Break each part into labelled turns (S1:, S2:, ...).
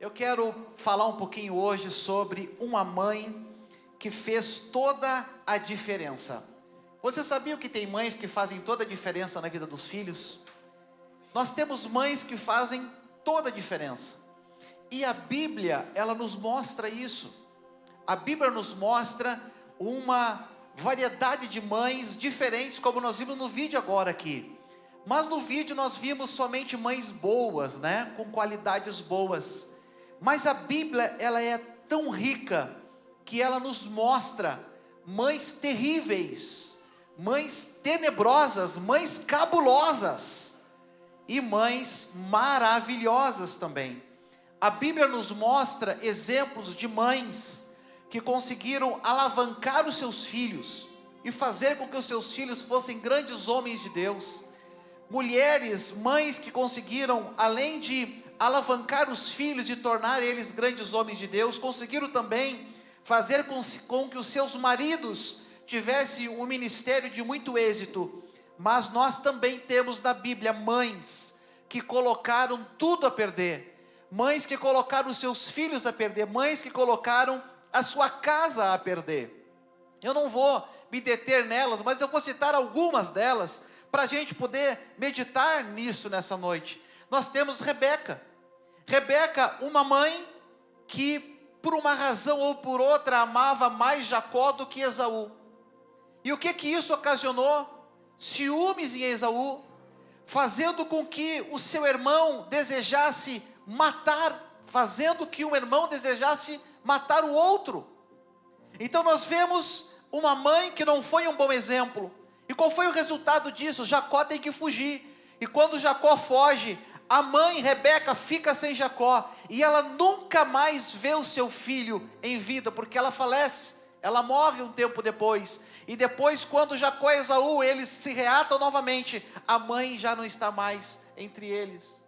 S1: Eu quero falar um pouquinho hoje sobre uma mãe que fez toda a diferença. Você sabia que tem mães que fazem toda a diferença na vida dos filhos? Nós temos mães que fazem toda a diferença. E a Bíblia, ela nos mostra isso. A Bíblia nos mostra uma variedade de mães diferentes, como nós vimos no vídeo agora aqui. Mas no vídeo nós vimos somente mães boas, né? Com qualidades boas. Mas a Bíblia, ela é tão rica, que ela nos mostra mães terríveis, mães tenebrosas, mães cabulosas, e mães maravilhosas também. A Bíblia nos mostra exemplos de mães, que conseguiram alavancar os seus filhos, e fazer com que os seus filhos fossem grandes homens de Deus. Mulheres, mães que conseguiram, além de alavancar os filhos e tornar eles grandes homens de Deus, conseguiram também fazer com que os seus maridos tivessem um ministério de muito êxito. Mas nós também temos na Bíblia mães que colocaram tudo a perder, mães que colocaram os seus filhos a perder, mães que colocaram a sua casa a perder. Eu não vou me deter nelas, mas eu vou citar algumas delas, para a gente poder meditar nisso nessa noite. Nós temos Rebeca, uma mãe que por uma razão ou por outra amava mais Jacó do que Esaú. E o que isso ocasionou? Ciúmes em Esaú, fazendo com que o seu irmão desejasse matar, fazendo que um irmão desejasse matar o outro. Então nós vemos uma mãe que não foi um bom exemplo. E qual foi o resultado disso? Jacó tem que fugir. E quando Jacó foge, a mãe Rebeca fica sem Jacó, e ela nunca mais vê o seu filho em vida, porque ela falece, ela morre um tempo depois. E depois, quando Jacó e Esaú, eles se reatam novamente, a mãe já não está mais entre eles.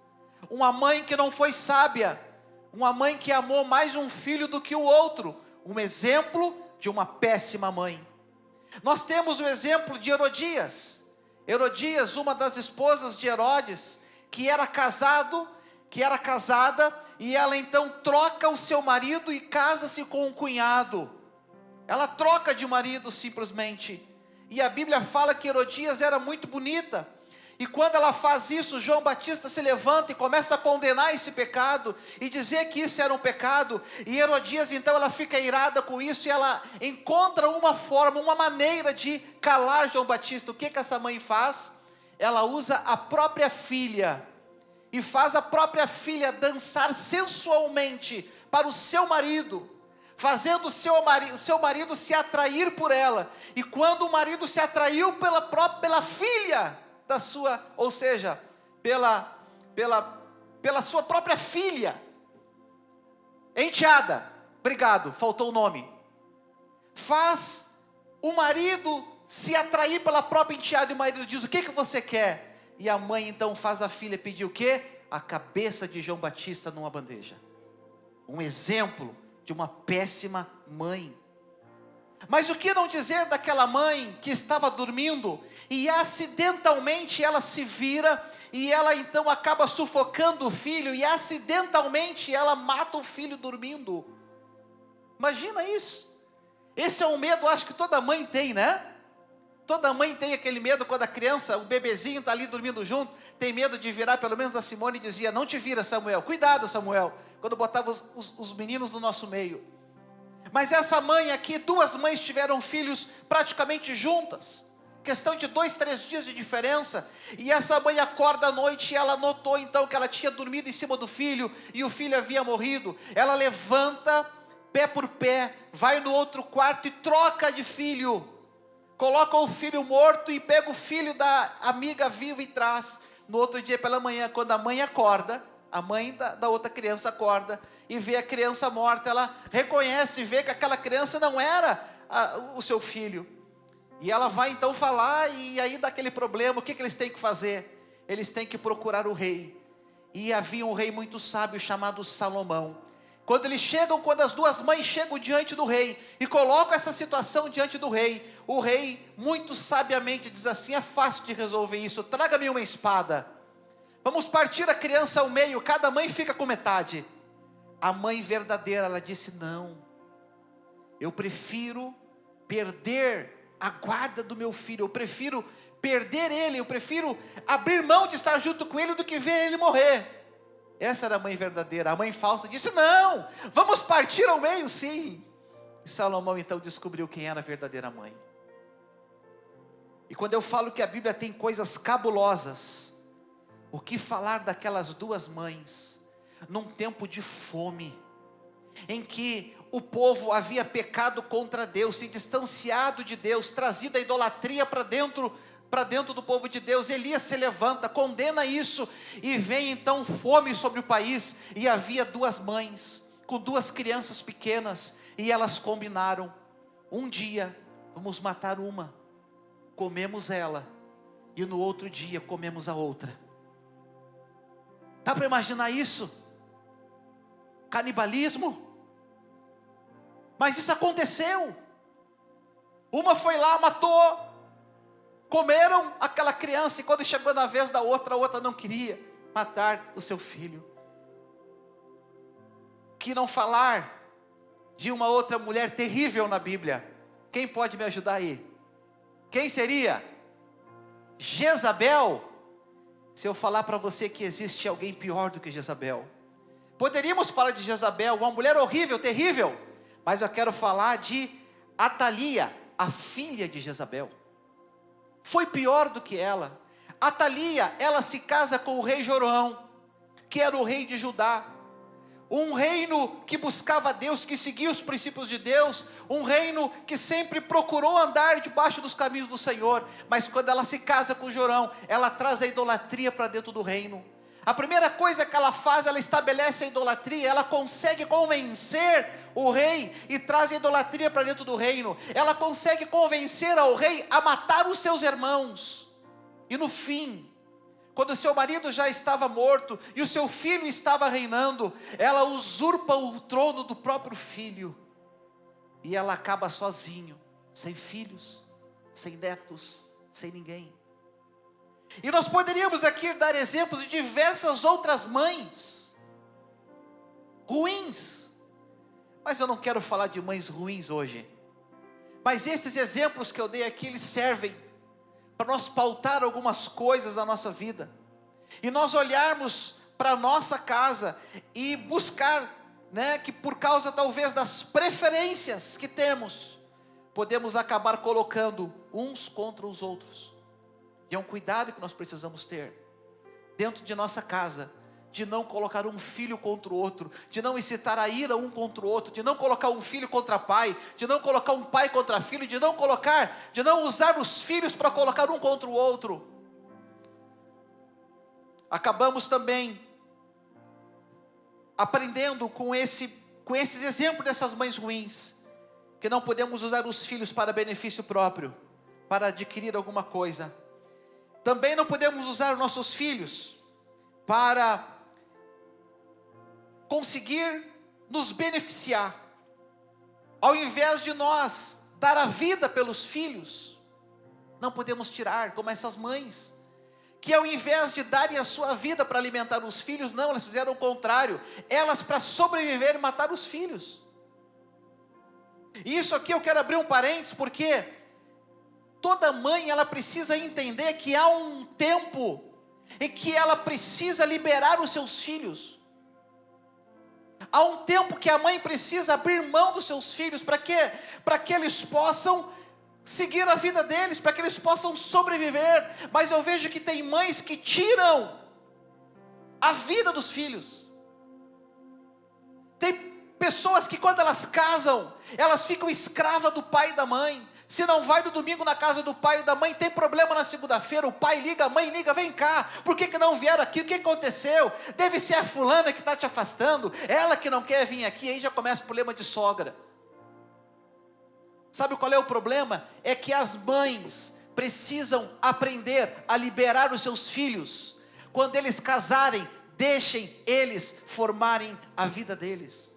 S1: Uma mãe que não foi sábia, uma mãe que amou mais um filho do que o outro, um exemplo de uma péssima mãe. Nós temos o exemplo de Herodias, uma das esposas de Herodes, que era casada, e ela então troca o seu marido e casa-se com um cunhado. Ela troca de marido simplesmente. E a Bíblia fala que Herodias era muito bonita. E quando ela faz isso, João Batista se levanta e começa a condenar esse pecado, e dizer que isso era um pecado. E Herodias então ela fica irada com isso, e ela encontra uma forma, uma maneira de calar João Batista. O que essa mãe faz? Ela usa a própria filha, e faz a própria filha dançar sensualmente para o seu marido, fazendo o seu marido se atrair por ela. E quando o marido se atraiu pela filha da sua, ou seja, pela sua própria filha, enteada, obrigado, faltou o nome, faz o marido se atrair pela própria enteada, e o marido diz: o que você quer? E a mãe então faz a filha pedir o quê? A cabeça de João Batista numa bandeja. Um exemplo de uma péssima mãe. Mas o que não dizer daquela mãe que estava dormindo, e acidentalmente ela se vira, e ela então acaba sufocando o filho, e acidentalmente ela mata o filho dormindo. Imagina isso. Esse é um medo, acho que toda mãe tem, né? Toda mãe tem aquele medo quando a criança, o bebezinho está ali dormindo junto, tem medo de virar. Pelo menos a Simone dizia: não te vira, Samuel, cuidado, Samuel, quando botava os meninos no nosso meio. Mas essa mãe aqui, duas mães tiveram filhos praticamente juntas, questão de 2-3 dias de diferença, e essa mãe acorda à noite, e ela notou então que ela tinha dormido em cima do filho, e o filho havia morrido. Ela levanta, pé por pé, vai no outro quarto e troca de filho, coloca o filho morto e pega o filho da amiga viva e traz. No outro dia pela manhã, quando a mãe acorda, a mãe da outra criança acorda e vê a criança morta, ela reconhece e vê que aquela criança não era o seu filho. E ela vai então falar, e aí dá aquele problema. O que eles têm que fazer? Eles têm que procurar o rei. E havia um rei muito sábio chamado Salomão. Quando as duas mães chegam diante do rei e colocam essa situação diante do rei, o rei muito sabiamente diz assim: é fácil de resolver isso, traga-me uma espada, vamos partir a criança ao meio, cada mãe fica com metade. a mãe verdadeira, ela disse: não, eu prefiro perder a guarda do meu filho, eu prefiro perder ele, eu prefiro abrir mão de estar junto com ele do que ver ele morrer. Essa era a mãe verdadeira. A mãe falsa disse: não, vamos partir ao meio, sim. E Salomão então descobriu quem era a verdadeira mãe. E quando eu falo que a Bíblia tem coisas cabulosas, o que falar daquelas duas mães, num tempo de fome, em que o povo havia pecado contra Deus, se distanciado de Deus, trazido a idolatria para dentro do povo de Deus. Elias se levanta, condena isso, e vem então fome sobre o país, e havia duas mães, com duas crianças pequenas, e elas combinaram: um dia vamos matar uma, comemos ela, e no outro dia comemos a outra. Dá para imaginar isso? Canibalismo? Mas isso aconteceu. Uma foi lá, matou, comeram aquela criança, e quando chegou na vez da outra, a outra não queria matar o seu filho. Que não falar de uma outra mulher terrível na Bíblia? Quem pode me ajudar aí? Quem seria? Jezabel. Se eu falar para você que existe alguém pior do que Jezabel, poderíamos falar de Jezabel, uma mulher horrível, terrível, mas eu quero falar de Atalia, a filha de Jezabel. Foi pior do que ela. Atalia, ela se casa com o rei Jorão, que era o rei de Judá, um reino que buscava Deus, que seguia os princípios de Deus, um reino que sempre procurou andar debaixo dos caminhos do Senhor. Mas quando ela se casa com Jorão, ela traz a idolatria para dentro do reino. A primeira coisa que ela faz, ela estabelece a idolatria, ela consegue convencer o rei e traz a idolatria para dentro do reino. Ela consegue convencer ao rei a matar os seus irmãos. E no fim, quando seu marido já estava morto e o seu filho estava reinando, ela usurpa o trono do próprio filho, e ela acaba sozinho, sem filhos, sem netos, sem ninguém. E nós poderíamos aqui dar exemplos de diversas outras mães ruins, mas eu não quero falar de mães ruins hoje. Mas esses exemplos que eu dei aqui, eles servem para nós pautar algumas coisas da nossa vida, e nós olharmos para a nossa casa e buscar, que por causa talvez das preferências que temos, podemos acabar colocando uns contra os outros. E é um cuidado que nós precisamos ter dentro de nossa casa, de não colocar um filho contra o outro, de não incitar a ira um contra o outro, de não colocar um filho contra pai, de não colocar um pai contra filho, de não usar os filhos para colocar um contra o outro. Acabamos também aprendendo com esses exemplos dessas mães ruins, que não podemos usar os filhos para benefício próprio, para adquirir alguma coisa. Também não podemos usar nossos filhos para conseguir nos beneficiar. Ao invés de nós dar a vida pelos filhos, não podemos tirar, como essas mães, que ao invés de darem a sua vida para alimentar os filhos, não, elas fizeram o contrário. Elas, para sobreviver, mataram os filhos. E isso aqui eu quero abrir um parênteses, porque toda mãe, ela precisa entender que há um tempo em que ela precisa liberar os seus filhos. Há um tempo que a mãe precisa abrir mão dos seus filhos. Para quê? Para que eles possam seguir a vida deles, para que eles possam sobreviver. Mas eu vejo que tem mães que tiram a vida dos filhos. Tem pessoas que quando elas casam, elas ficam escravas do pai e da mãe. Se não vai no domingo na casa do pai e da mãe, tem problema na segunda-feira, o pai liga, a mãe liga: vem cá, por que não vieram aqui, o que aconteceu? Deve ser a fulana que está te afastando, ela que não quer vir aqui. Aí já começa o problema de sogra. Sabe qual é o problema? É que as mães precisam aprender a liberar os seus filhos. Quando eles casarem, deixem eles formarem a vida deles.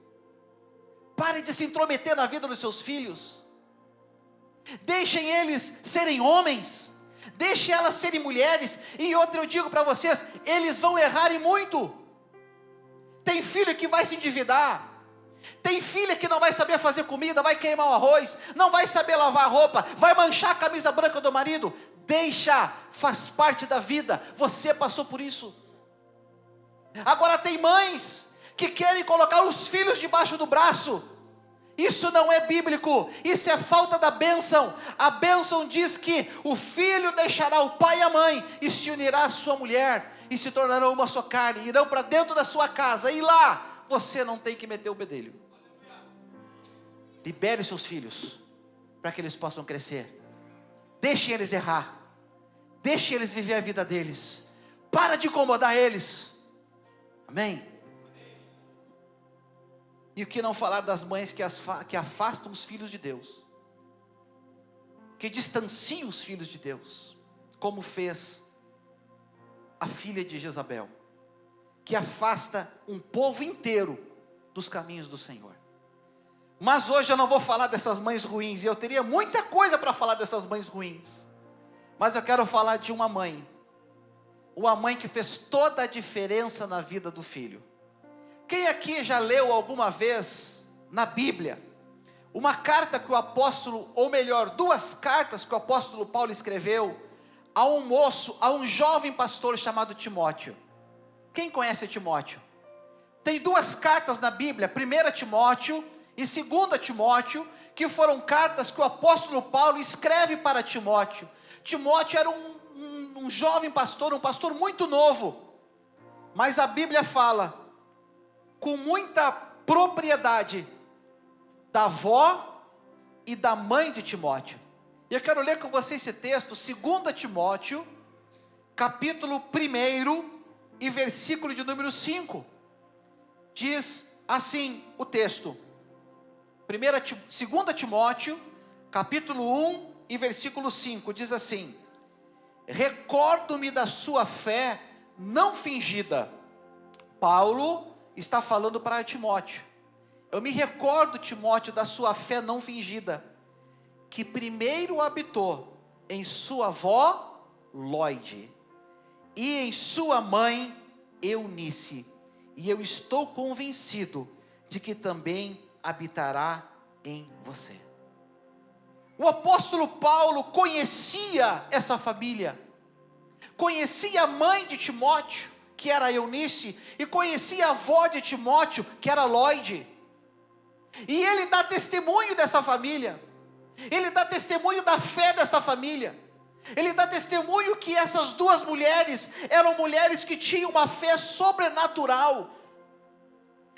S1: Pare de se intrometer na vida dos seus filhos. Deixem eles serem homens, deixem elas serem mulheres. E outra, eu digo para vocês, eles vão errar e muito. Tem filho que vai se endividar. Tem filha que não vai saber fazer comida, vai queimar o arroz, não vai saber lavar a roupa, vai manchar a camisa branca do marido. Deixa, faz parte da vida, você passou por isso. Agora tem mães que querem colocar os filhos debaixo do braço. Isso não é bíblico, isso é falta da bênção. A bênção diz que o filho deixará o pai e a mãe, e se unirá à sua mulher, e se tornarão uma só carne, irão para dentro da sua casa, e lá você não tem que meter o bedelho. Libere os seus filhos, para que eles possam crescer. Deixem eles errar, deixem eles viver a vida deles, para de incomodar eles, amém? E o que não falar das mães que afastam os filhos de Deus, que distanciam os filhos de Deus, como fez a filha de Jezabel, que afasta um povo inteiro dos caminhos do Senhor. Mas hoje eu não vou falar dessas mães ruins, e eu teria muita coisa para falar dessas mães ruins, mas eu quero falar de uma mãe que fez toda a diferença na vida do filho. Quem aqui já leu alguma vez na Bíblia uma carta que o apóstolo, ou melhor, duas cartas que o apóstolo Paulo escreveu a um moço, a um jovem pastor chamado Timóteo? Quem conhece Timóteo? Tem duas cartas na Bíblia, 1 Timóteo e 2 Timóteo, que foram cartas que o apóstolo Paulo escreve para Timóteo. Timóteo era um jovem pastor, um pastor muito novo, mas a Bíblia fala com muita propriedade da avó e da mãe de Timóteo. E eu quero ler com você esse texto, 2 Timóteo, capítulo 1 e versículo de número 5. Diz assim o texto, 2 Timóteo, capítulo 1 e versículo 5, diz assim: recordo-me da sua fé não fingida. Paulo está falando para Timóteo. Eu me recordo, Timóteo, da sua fé não fingida, que primeiro habitou em sua avó Lóide e em sua mãe Eunice, e eu estou convencido de que também habitará em você. O apóstolo Paulo conhecia essa família, conhecia a mãe de Timóteo, que era Eunice, e conhecia a avó de Timóteo, que era Lóide, e ele dá testemunho dessa família, ele dá testemunho da fé dessa família, ele dá testemunho que essas duas mulheres eram mulheres que tinham uma fé sobrenatural.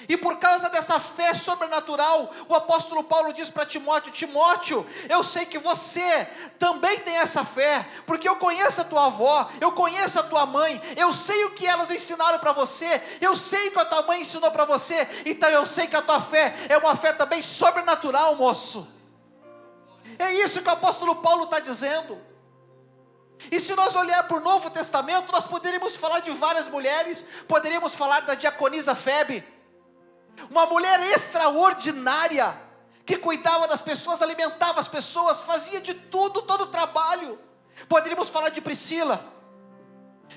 S1: E por causa dessa fé sobrenatural, o apóstolo Paulo diz para Timóteo: Timóteo, eu sei que você também tem essa fé, porque eu conheço a tua avó, eu conheço a tua mãe, eu sei o que elas ensinaram para você, eu sei o que a tua mãe ensinou para você, então eu sei que a tua fé é uma fé também sobrenatural, moço. É isso que o apóstolo Paulo está dizendo. E se nós olharmos para o Novo Testamento, nós poderíamos falar de várias mulheres, poderíamos falar da diaconisa Febe, uma mulher extraordinária, que cuidava das pessoas, alimentava as pessoas, fazia de tudo, todo o trabalho. Poderíamos falar de Priscila,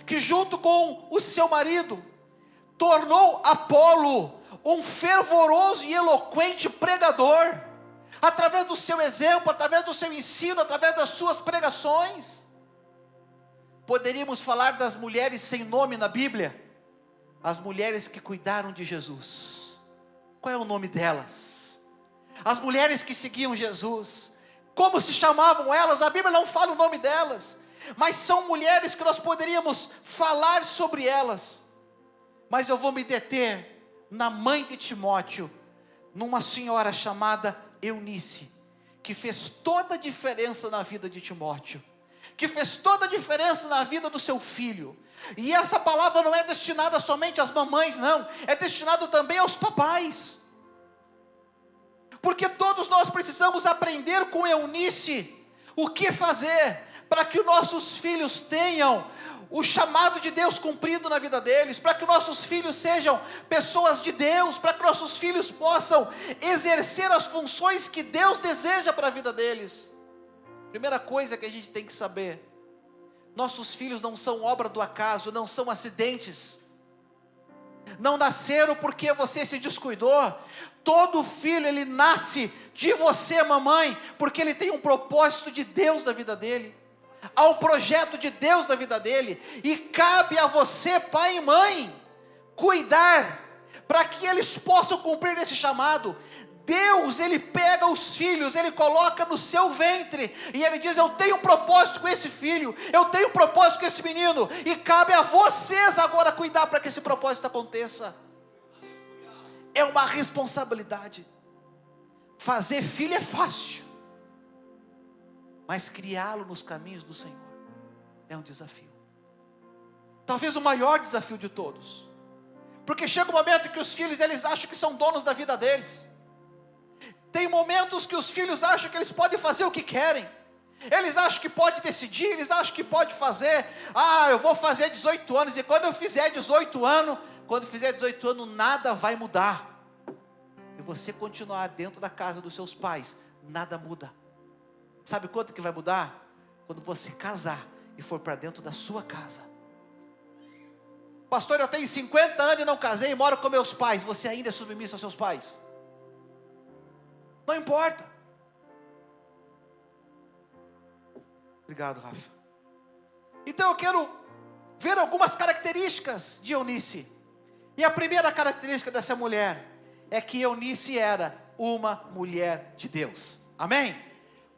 S1: que junto com o seu marido, tornou Apolo um fervoroso e eloquente pregador, através do seu exemplo, através do seu ensino, através das suas pregações. Poderíamos falar das mulheres sem nome na Bíblia, as mulheres que cuidaram de Jesus. Qual é o nome delas? As mulheres que seguiam Jesus, como se chamavam elas? A Bíblia não fala o nome delas, mas são mulheres que nós poderíamos falar sobre elas. Mas eu vou me deter na mãe de Timóteo, numa senhora chamada Eunice, que fez toda a diferença na vida de Timóteo, que fez toda a diferença na vida do seu filho. E essa palavra não é destinada somente às mamães, não, é destinado também aos papais, porque todos nós precisamos aprender com Eunice o que fazer para que os nossos filhos tenham o chamado de Deus cumprido na vida deles, para que nossos filhos sejam pessoas de Deus, para que nossos filhos possam exercer as funções que Deus deseja para a vida deles. Primeira coisa que a gente tem que saber: nossos filhos não são obra do acaso, não são acidentes. não nasceram porque você se descuidou. Todo filho, ele nasce de você, mamãe, porque ele tem um propósito de Deus na vida dele. Há um projeto de Deus na vida dele, e cabe a você, pai e mãe, cuidar, para que eles possam cumprir esse chamado. Deus, ele pega os filhos, ele coloca no seu ventre, e ele diz: eu tenho um propósito com esse filho, eu tenho um propósito com esse menino, e cabe a vocês agora cuidar para que esse propósito aconteça. É uma responsabilidade. Fazer filho é fácil, mas criá-lo nos caminhos do Senhor é um desafio. Talvez o maior desafio de todos, porque chega um momento em que os filhos, eles acham que são donos da vida deles. Tem momentos que os filhos acham que eles podem fazer o que querem. Eles acham que pode decidir, eles acham que pode fazer. Eu vou fazer 18 anos, e quando eu fizer 18 anos, nada vai mudar. Se você continuar dentro da casa dos seus pais, nada muda. Sabe quanto que vai mudar? Quando você casar e for para dentro da sua casa. Pastor, eu tenho 50 anos e não casei e moro com meus pais. Você ainda é submisso aos seus pais? Não importa. Obrigado, Rafa. Então eu quero ver algumas características de Eunice. E a primeira característica dessa mulher é que Eunice era uma mulher de Deus. Amém?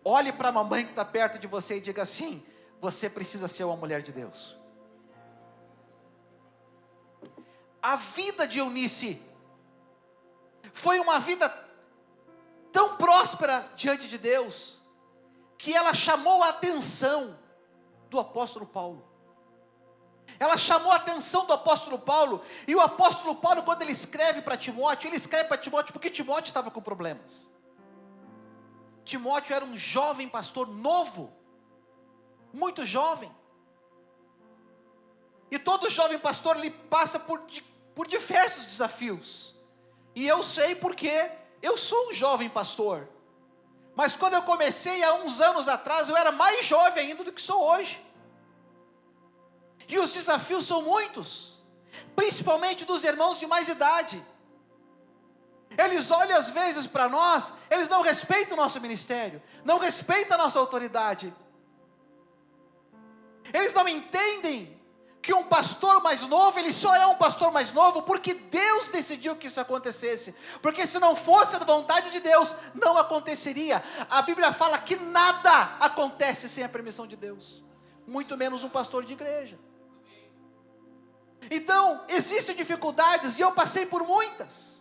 S1: Olhe para a mamãe que está perto de você e diga assim: você precisa ser uma mulher de Deus. A vida de Eunice foi uma vida tão próspera diante de Deus, que ela chamou a atenção do apóstolo Paulo. Ela chamou a atenção do apóstolo Paulo, e o apóstolo Paulo, quando ele escreve para Timóteo, ele escreve para Timóteo porque Timóteo estava com problemas. Timóteo era um jovem pastor novo, muito jovem, e todo jovem pastor, ele passa por diversos desafios, e eu sei porque eu sou um jovem pastor, mas quando eu comecei há uns anos atrás, eu era mais jovem ainda do que sou hoje, e os desafios são muitos, principalmente dos irmãos de mais idade. Eles olham às vezes para nós, eles não respeitam o nosso ministério, não respeitam a nossa autoridade, eles não entendem que um pastor mais novo, ele só é um pastor mais novo porque Deus decidiu que isso acontecesse, porque se não fosse a vontade de Deus, não aconteceria. A Bíblia fala que nada acontece sem a permissão de Deus, muito menos um pastor de igreja. Então, existem dificuldades, e eu passei por muitas.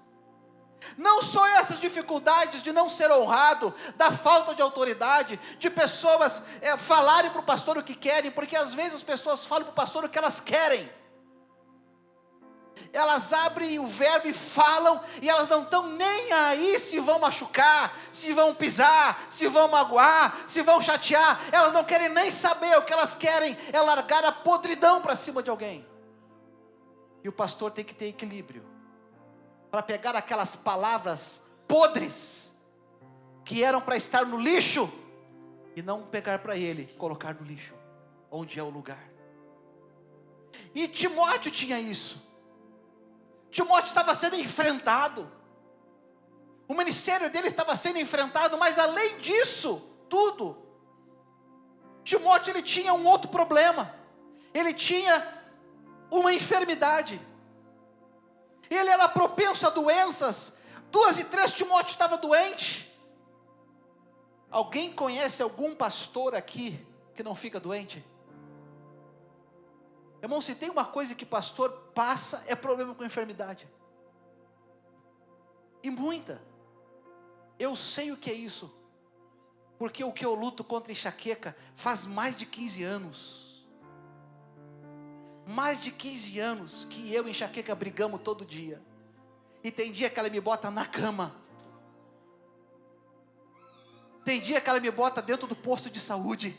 S1: Não só essas dificuldades de não ser honrado, da falta de autoridade, de pessoas falarem para o pastor o que querem, porque às vezes as pessoas falam para o pastor o que elas querem. Elas abrem o verbo e falam, e elas não estão nem aí se vão machucar, se vão pisar, se vão magoar, se vão chatear. Elas não querem nem saber, o que elas querem é largar a podridão para cima de alguém. E o pastor tem que ter equilíbrio, para pegar aquelas palavras podres, que eram para estar no lixo, e não pegar para ele, colocar no lixo, onde é o lugar. E Timóteo tinha isso. Timóteo estava sendo enfrentado, o ministério dele estava sendo enfrentado, mas além disso tudo, Timóteo, ele tinha um outro problema. Ele tinha uma enfermidade, ele era propenso a doenças. 2 e 3 Timóteo estava doente. Alguém conhece algum pastor aqui que não fica doente? Irmão, se tem uma coisa que pastor passa, é problema com enfermidade, e muita. Eu sei o que é isso, porque o que eu luto contra enxaqueca faz mais de 15 anos. Mais de 15 anos que eu e enxaqueca brigamos todo dia. E tem dia que ela me bota na cama. Tem dia que ela me bota dentro do posto de saúde.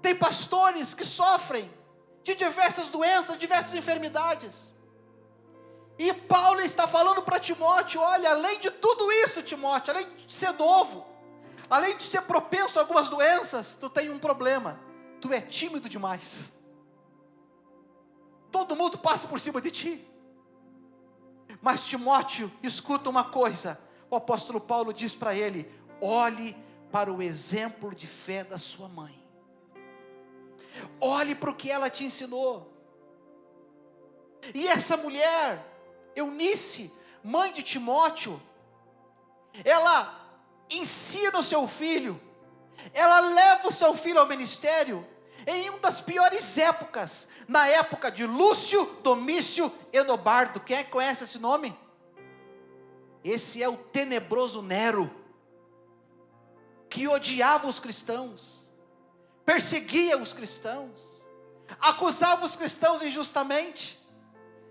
S1: Tem pastores que sofrem de diversas doenças, diversas enfermidades. E Paulo está falando para Timóteo: olha, além de tudo isso, Timóteo, além de ser novo, além de ser propenso a algumas doenças, tu tem um problema. Tu é tímido demais. todo mundo passa por cima de ti. Mas Timóteo, escuta uma coisa, o apóstolo Paulo diz para ele: olhe para o exemplo de fé da sua mãe, olhe para o que ela te ensinou. E essa mulher, Eunice, mãe de Timóteo, ela ensina o seu filho, ela leva o seu filho ao ministério, em uma das piores épocas, na época de Lúcio Domício Enobardo. Quem é que conhece esse nome? Esse é o tenebroso Nero, que odiava os cristãos, perseguia os cristãos, acusava os cristãos injustamente.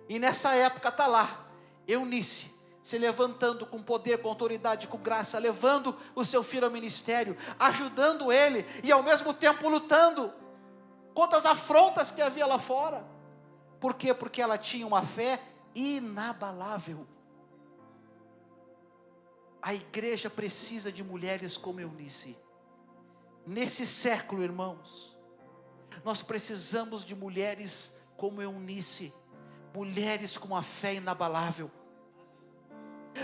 S1: E nessa época está lá, Eunice, se levantando com poder, com autoridade, com graça, levando o seu filho ao ministério, ajudando ele, e ao mesmo tempo lutando contra as afrontas que havia lá fora. Por quê? Porque ela tinha uma fé inabalável. A igreja precisa de mulheres como Eunice. Nesse século, irmãos, nós precisamos de mulheres como Eunice, mulheres com uma fé inabalável.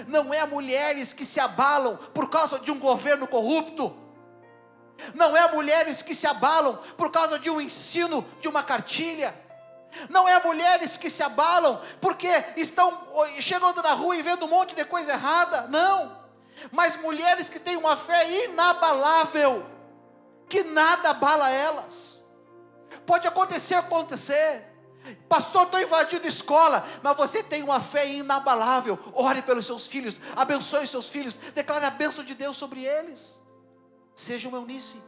S1: Não é mulheres que se abalam por causa de um governo corrupto, não é mulheres que se abalam por causa de um ensino, de uma cartilha, não é mulheres que se abalam porque estão chegando na rua e vendo um monte de coisa errada, não, mas mulheres que têm uma fé inabalável, que nada abala elas. Pode acontecer, pastor, estou invadindo escola, mas você tem uma fé inabalável. Ore pelos seus filhos, abençoe os seus filhos, declare a bênção de Deus sobre eles. Seja uma Eunice,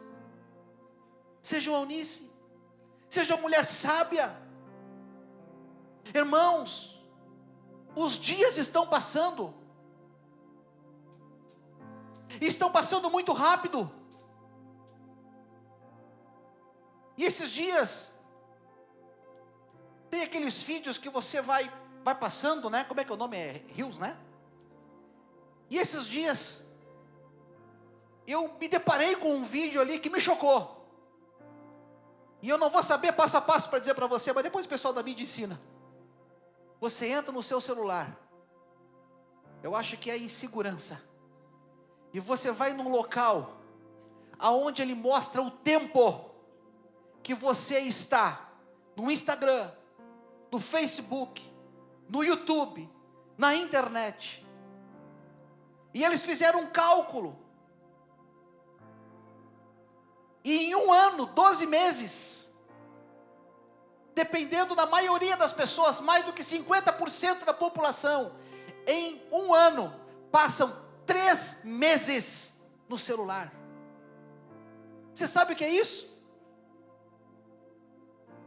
S1: seja uma Eunice, seja uma mulher sábia. Irmãos, os dias estão passando muito rápido, e esses dias, tem aqueles vídeos que você vai passando, né? Como é que é o nome? É Reels, né? E esses dias, eu me deparei com um vídeo ali que me chocou. E eu não vou saber passo a passo para dizer para você, mas depois o pessoal da mídia ensina. Você entra no seu celular, eu acho que é insegurança, e você vai num local, aonde ele mostra o tempo que você está no Instagram, no Facebook, no YouTube, na internet. E eles fizeram um cálculo, e em um ano, 12 meses, dependendo da maioria das pessoas, mais do que 50% da população, em um ano, passam 3 meses no celular. Você sabe o que é isso?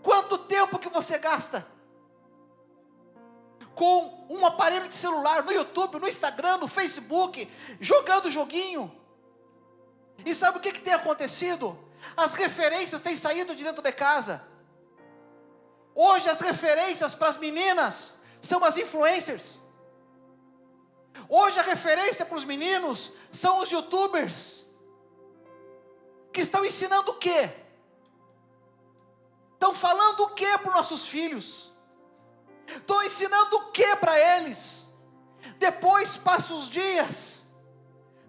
S1: Quanto tempo que você gasta com um aparelho de celular, no YouTube, no Instagram, no Facebook, jogando joguinho? E sabe o que tem acontecido? As referências têm saído de dentro de casa. Hoje as referências para as meninas são as influencers. Hoje a referência para os meninos são os youtubers, que estão ensinando o quê? Estão falando o quê para os nossos filhos? Estão ensinando o quê para eles? Depois passam os dias,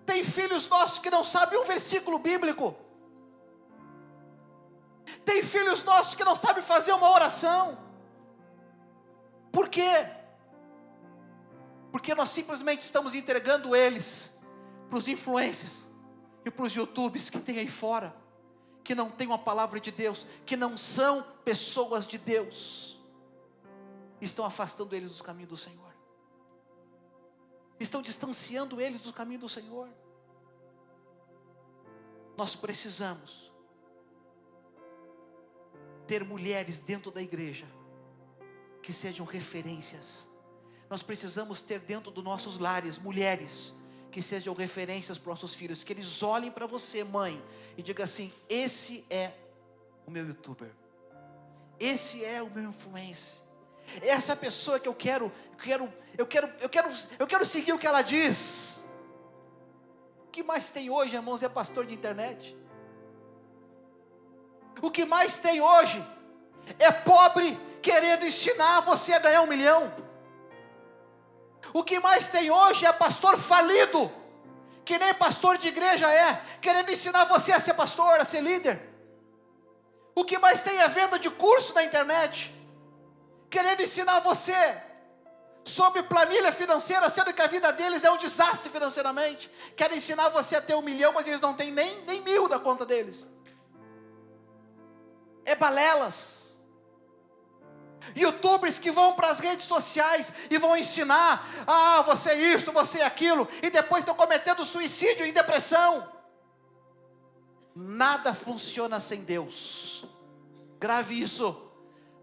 S1: tem filhos nossos que não sabem um versículo bíblico, tem filhos nossos que não sabem fazer uma oração. Por quê? Porque nós simplesmente estamos entregando eles para os influencers e para os youtubers que tem aí fora, que não tem uma palavra de Deus, que não são pessoas de Deus, estão afastando eles dos caminhos do Senhor, estão distanciando eles do caminho do Senhor. Nós precisamos ter mulheres dentro da igreja que sejam referências. Nós precisamos ter dentro dos nossos lares mulheres que sejam referências para os nossos filhos, que eles olhem para você, mãe, e digam assim: esse é o meu youtuber, esse é o meu influencer, essa pessoa que eu quero seguir o que ela diz. O que mais tem hoje, irmãos, é pastor de internet. O que mais tem hoje é pobre querendo ensinar você a ganhar 1 milhão. O que mais tem hoje é pastor falido, que nem pastor de igreja é, querendo ensinar você a ser pastor, a ser líder. O que mais tem é venda de curso na internet, querendo ensinar você sobre planilha financeira, sendo que a vida deles é um desastre financeiramente. Querem ensinar você a ter 1 milhão, mas eles não têm nem 1.000 na conta deles. É balelas. YouTubers que vão para as redes sociais e vão ensinar, você é isso, você é aquilo, e depois estão cometendo suicídio e depressão. Nada funciona sem Deus. Grave isso.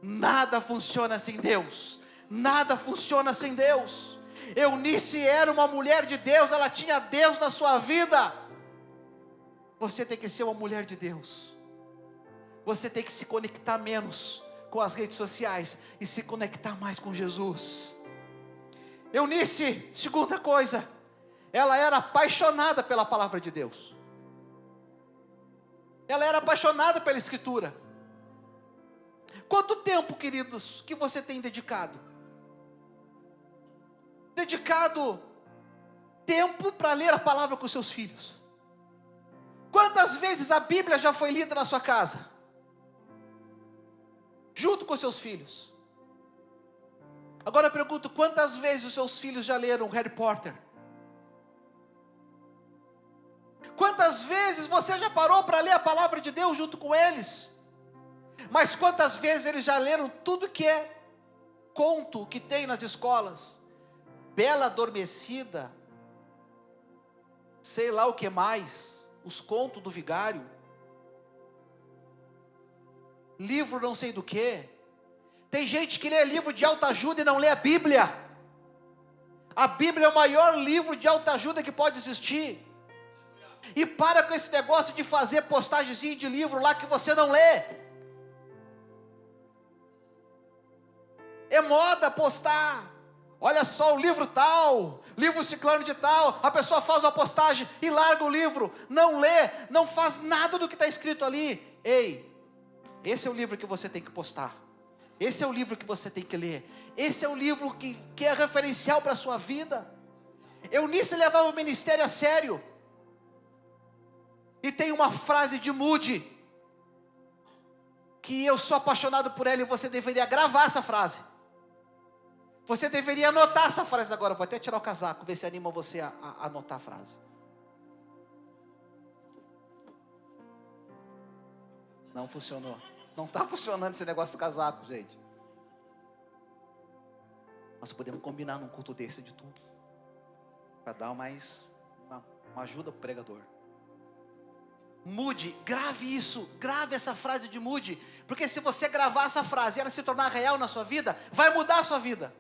S1: Nada funciona sem Deus. Nada funciona sem Deus. Eunice era uma mulher de Deus, ela tinha Deus na sua vida. Você tem que ser uma mulher de Deus. Você tem que se conectar menos com as redes sociais e se conectar mais com Jesus. Eunice, segunda coisa, ela era apaixonada pela palavra de Deus. Ela era apaixonada pela Escritura. Quanto tempo, queridos, que você tem dedicado? Dedicado tempo para ler a palavra com seus filhos? Quantas vezes a Bíblia já foi lida na sua casa? Junto com seus filhos. Agora eu pergunto, quantas vezes os seus filhos já leram Harry Potter? Quantas vezes você já parou para ler a palavra de Deus junto com eles? Mas quantas vezes eles já leram tudo que é conto que tem nas escolas? Bela Adormecida, sei lá o que mais, os contos do vigário, livro não sei do que. Tem gente que lê livro de autoajuda e não lê a Bíblia. A Bíblia é o maior livro de autoajuda que pode existir. E para com esse negócio de fazer postagemzinho de livro lá que você não lê. É moda postar. Olha só o livro tal, livro ciclano de tal. A pessoa faz uma postagem e larga o livro, não lê, não faz nada do que está escrito ali. Ei, esse é o livro que você tem que postar. Esse é o livro que você tem que ler. Esse é o livro que é referencial para a sua vida. Eunice levava o ministério a sério. E tem uma frase de Moody, que eu sou apaixonado por ela, e você deveria gravar essa frase. Você deveria anotar essa frase agora. Vou até tirar o casaco, ver se anima você a anotar a frase. Não funcionou. Não está funcionando esse negócio de casaco, gente. Nós podemos combinar num culto desse de tudo, para dar mais uma ajuda para o pregador. Moody, grave isso, grave essa frase de Moody, porque se você gravar essa frase e ela se tornar real na sua vida, vai mudar a sua vida.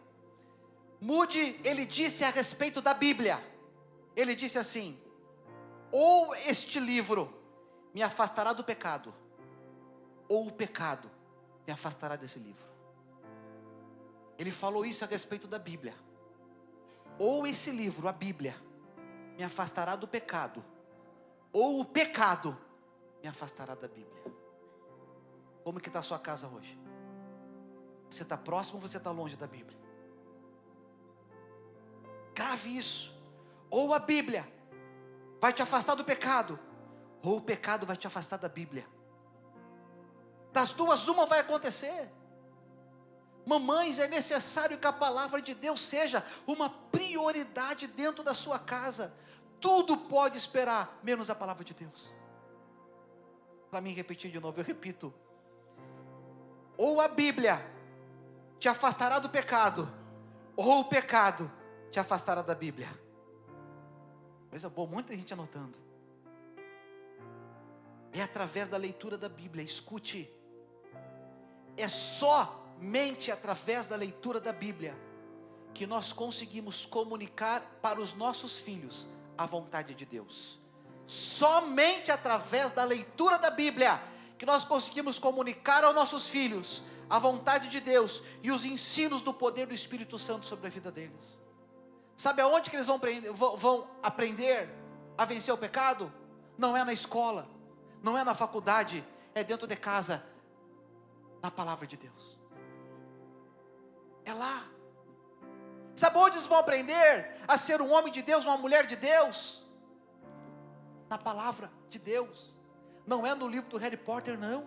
S1: Moody, ele disse a respeito da Bíblia, ele disse assim: ou este livro me afastará do pecado, ou o pecado me afastará desse livro. Ele falou isso a respeito da Bíblia. Ou esse livro, a Bíblia, me afastará do pecado, ou o pecado me afastará da Bíblia. Como que está a sua casa hoje? Você está próximo ou você está longe da Bíblia? Grave isso. Ou a Bíblia vai te afastar do pecado, ou o pecado vai te afastar da Bíblia. Das duas, uma vai acontecer. Mamães, é necessário que a palavra de Deus seja uma prioridade dentro da sua casa. Tudo pode esperar, menos a palavra de Deus. Para mim repetir de novo, eu repito. Ou a Bíblia te afastará do pecado, ou o pecado te afastará da Bíblia. Coisa boa, muita gente anotando. É através da leitura da Bíblia, escute. É somente através da leitura da Bíblia que nós conseguimos comunicar para os nossos filhos a vontade de Deus. Somente através da leitura da Bíblia que nós conseguimos comunicar aos nossos filhos a vontade de Deus e os ensinos do poder do Espírito Santo sobre a vida deles. Sabe aonde que eles vão aprender a vencer o pecado? Não é na escola, não é na faculdade, é dentro de casa, na palavra de Deus. É lá. Sabe onde eles vão aprender a ser um homem de Deus, uma mulher de Deus? Na palavra de Deus. Não é no livro do Harry Potter, não.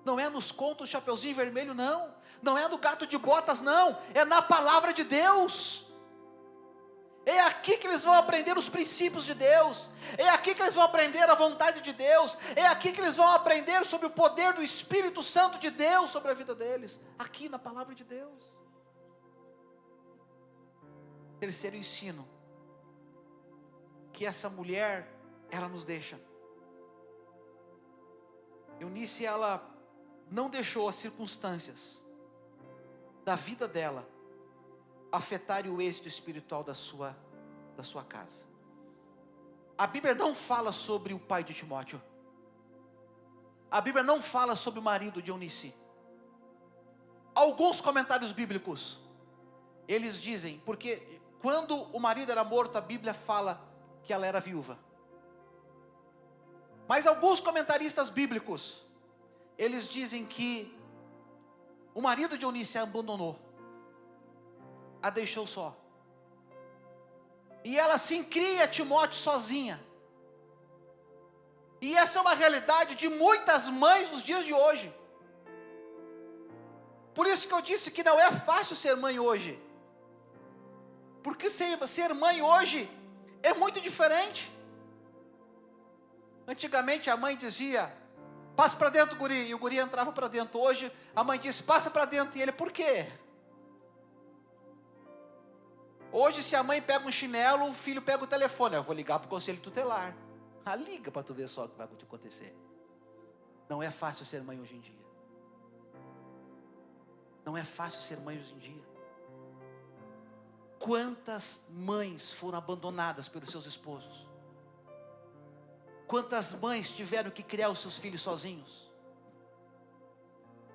S1: Não é nos contos Chapeuzinho Vermelho, não. Não é no Gato de Botas, não. É na palavra de Deus. É aqui que eles vão aprender os princípios de Deus. É aqui que eles vão aprender a vontade de Deus. É aqui que eles vão aprender sobre o poder do Espírito Santo de Deus sobre a vida deles. Aqui na palavra de Deus. Terceiro ensino que essa mulher, ela nos deixa. Eunice, ela não deixou as circunstâncias da vida dela afetarem o êxito espiritual da sua casa. A Bíblia não fala sobre o pai de Timóteo. A Bíblia não fala sobre o marido de Eunice. Alguns comentários bíblicos, eles dizem, porque quando o marido era morto, a Bíblia fala que ela era viúva. Mas alguns comentaristas bíblicos, eles dizem que o marido de Eunice a abandonou, a deixou só, e ela assim cria Timóteo sozinha. E essa é uma realidade de muitas mães nos dias de hoje. Por isso que eu disse que não é fácil ser mãe hoje, porque ser mãe hoje é muito diferente. Antigamente a mãe dizia: passa para dentro, guri, e o guri entrava para dentro. Hoje a mãe diz: passa para dentro, e ele: por quê? Hoje, se a mãe pega um chinelo, o filho pega o telefone: eu vou ligar para o conselho tutelar. Ah, liga para tu ver só o que vai acontecer. Não é fácil ser mãe hoje em dia. Não é fácil ser mãe hoje em dia. Quantas mães foram abandonadas pelos seus esposos? Quantas mães tiveram que criar os seus filhos sozinhos?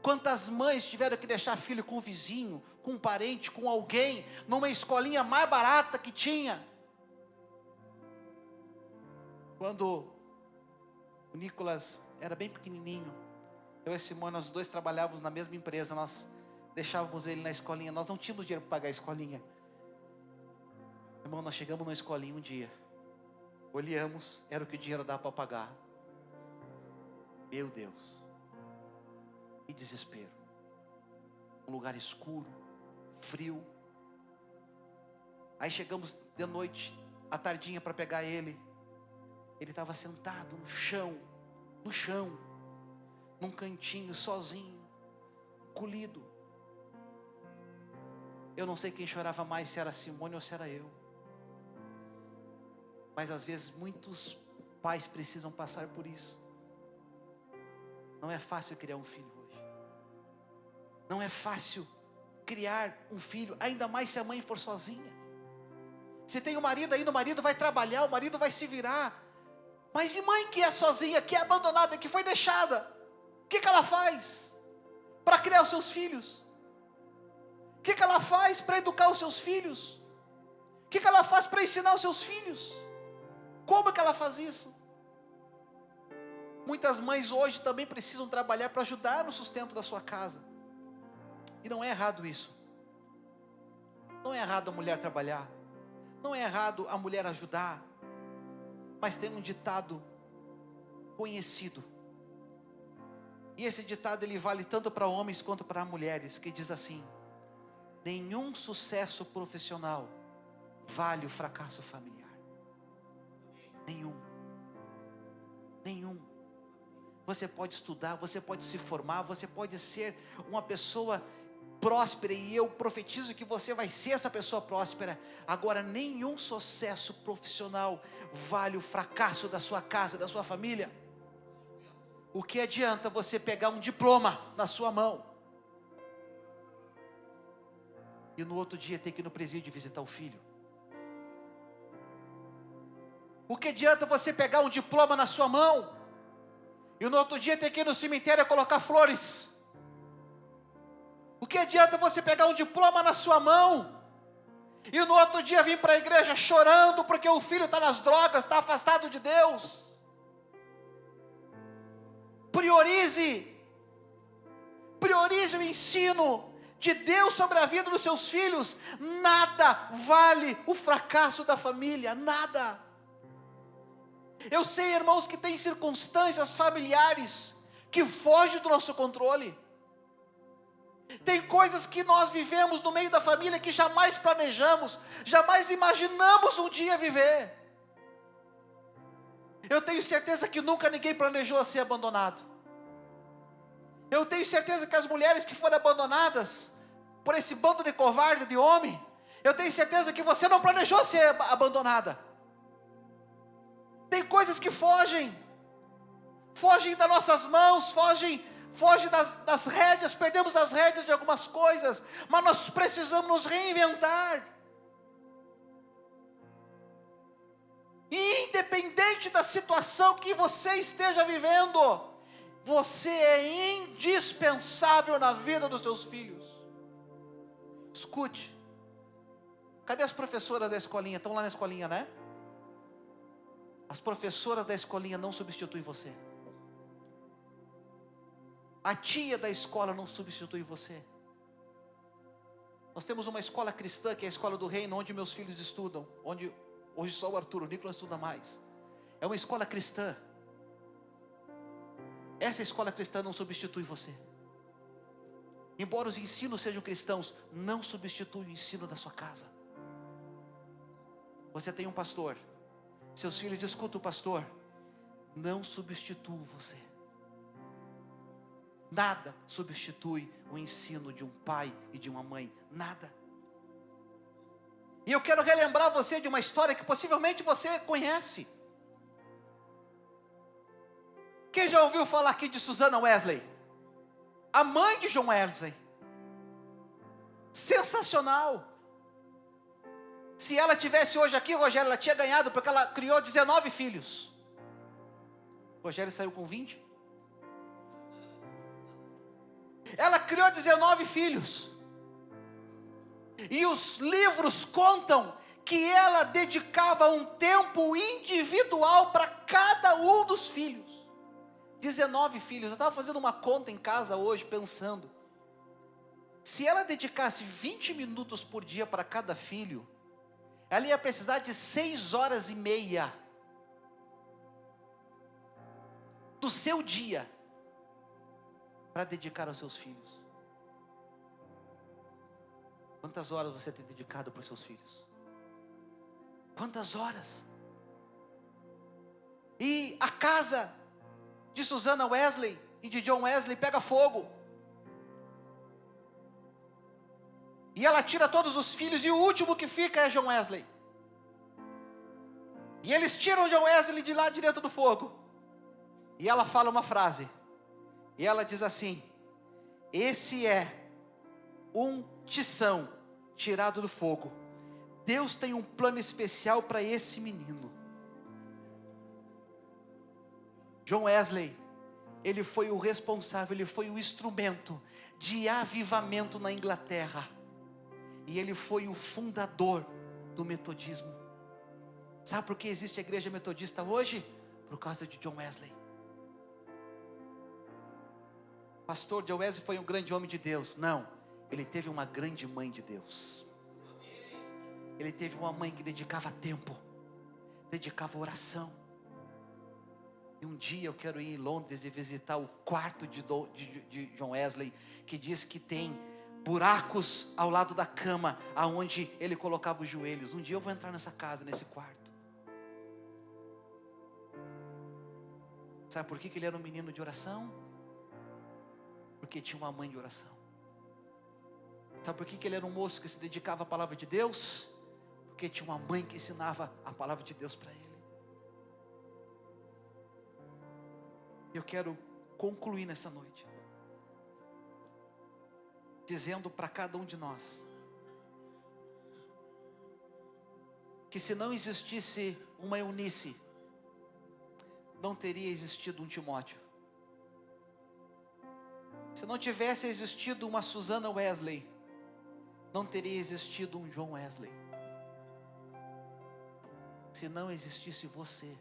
S1: Quantas mães tiveram que deixar filho com um vizinho, com um parente, com alguém, numa escolinha mais barata que tinha? Quando o Nicolas era bem pequenininho, eu e Simone, nós dois trabalhávamos na mesma empresa, nós deixávamos ele na escolinha, nós não tínhamos dinheiro para pagar a escolinha. Irmão, nós chegamos na escolinha um dia, olhamos, era o que o dinheiro dava para pagar. Meu Deus, que desespero. Um lugar escuro, frio. Aí chegamos de noite, à tardinha, para pegar ele. Ele estava sentado no chão, num cantinho, sozinho, encolhido. Eu não sei quem chorava mais, se era Simone ou se era eu. Mas às vezes muitos pais precisam passar por isso. Não é fácil criar um filho hoje. Não é fácil criar um filho, ainda mais se a mãe for sozinha. Se tem um marido aí, o marido vai trabalhar, o marido vai se virar. Mas e mãe que é sozinha, que é abandonada, que foi deixada? O que ela faz para criar os seus filhos? O que ela faz para educar os seus filhos? O que ela faz para ensinar os seus filhos? Como que ela faz isso? Muitas mães hoje também precisam trabalhar para ajudar no sustento da sua casa. E não é errado isso. Não é errado a mulher trabalhar. Não é errado a mulher ajudar. Mas tem um ditado conhecido. E esse ditado ele vale tanto para homens quanto para mulheres, que diz assim: nenhum sucesso profissional vale o fracasso familiar. Nenhum. Você pode estudar, você pode se formar, você pode ser uma pessoa próspera, e eu profetizo que você vai ser essa pessoa próspera. Agora, nenhum sucesso profissional vale o fracasso da sua casa, da sua família. O que adianta você pegar um diploma na sua mão e no outro dia ter que ir no presídio visitar o filho? O que adianta você pegar um diploma na sua mão e no outro dia ter que ir no cemitério colocar flores? O que adianta você pegar um diploma na sua mão e no outro dia vir para a igreja chorando porque o filho está nas drogas, está afastado de Deus? Priorize o ensino, de Deus sobre a vida dos seus filhos, nada vale o fracasso da família, nada. Eu sei, irmãos, que tem circunstâncias familiares que fogem do nosso controle. Tem coisas que nós vivemos no meio da família que jamais planejamos, jamais imaginamos um dia viver. Eu tenho certeza que nunca ninguém planejou ser abandonado. Eu tenho certeza que as mulheres que foram abandonadas por esse bando de covarde de homem, eu tenho certeza que você não planejou ser abandonada. Tem coisas que fogem das nossas mãos, fogem das rédeas, perdemos as rédeas de algumas coisas, mas nós precisamos nos reinventar. E independente da situação que você esteja vivendo, você é indispensável na vida dos seus filhos. Escute, cadê as professoras da escolinha? Estão lá na escolinha, né? As professoras da escolinha não substituem você. A tia da escola não substitui você. Nós temos uma escola cristã, que é a escola do reino, onde meus filhos estudam, onde hoje só o Arthur, o Nicolas estuda mais. É uma escola cristã. Essa escola cristã não substitui você. Embora os ensinos sejam cristãos, não substitui o ensino da sua casa. Você tem um pastor, seus filhos escutam o pastor, não substitui você. Nada substitui o ensino de um pai e de uma mãe, nada. E eu quero relembrar você de uma história que possivelmente você conhece. Quem já ouviu falar aqui de Susana Wesley? A mãe de John Wesley. Sensacional. Se ela tivesse hoje aqui, Rogério, ela tinha ganhado, porque ela criou 19 filhos. Rogério saiu com 20. Ela criou 19 filhos. E os livros contam que ela dedicava um tempo individual para cada um dos filhos. 19 filhos. Eu estava fazendo uma conta em casa hoje, pensando. Se ela dedicasse 20 minutos por dia para cada filho, ela ia precisar de 6 horas e meia do seu dia para dedicar aos seus filhos. Quantas horas você tem dedicado para os seus filhos? Quantas horas? E a casa de Susana Wesley e de John Wesley pega fogo. E ela tira todos os filhos e o último que fica é John Wesley. E eles tiram John Wesley de lá de dentro do fogo. E ela fala uma frase. E ela diz assim: esse é um tição tirado do fogo. Deus tem um plano especial para esse menino. John Wesley, ele foi o responsável, ele foi o instrumento de avivamento na Inglaterra. E ele foi o fundador do metodismo. Sabe por que existe a igreja metodista hoje? Por causa de John Wesley. Pastor John Wesley foi um grande homem de Deus. Não, ele teve uma grande mãe de Deus. Ele teve uma mãe que dedicava tempo, dedicava oração. E um dia eu quero ir em Londres e visitar o quarto de John Wesley, que diz que tem buracos ao lado da cama, aonde ele colocava os joelhos. Um dia eu vou entrar nessa casa, nesse quarto. Sabe por que ele era um menino de oração? Porque tinha uma mãe de oração. Sabe por que ele era um moço que se dedicava à palavra de Deus? Porque tinha uma mãe que ensinava a palavra de Deus para ele. Eu quero concluir nessa noite dizendo para cada um de nós que se não existisse uma Eunice, não teria existido um Timóteo. Se não tivesse existido uma Susana Wesley, não teria existido um John Wesley. Se não existisse você,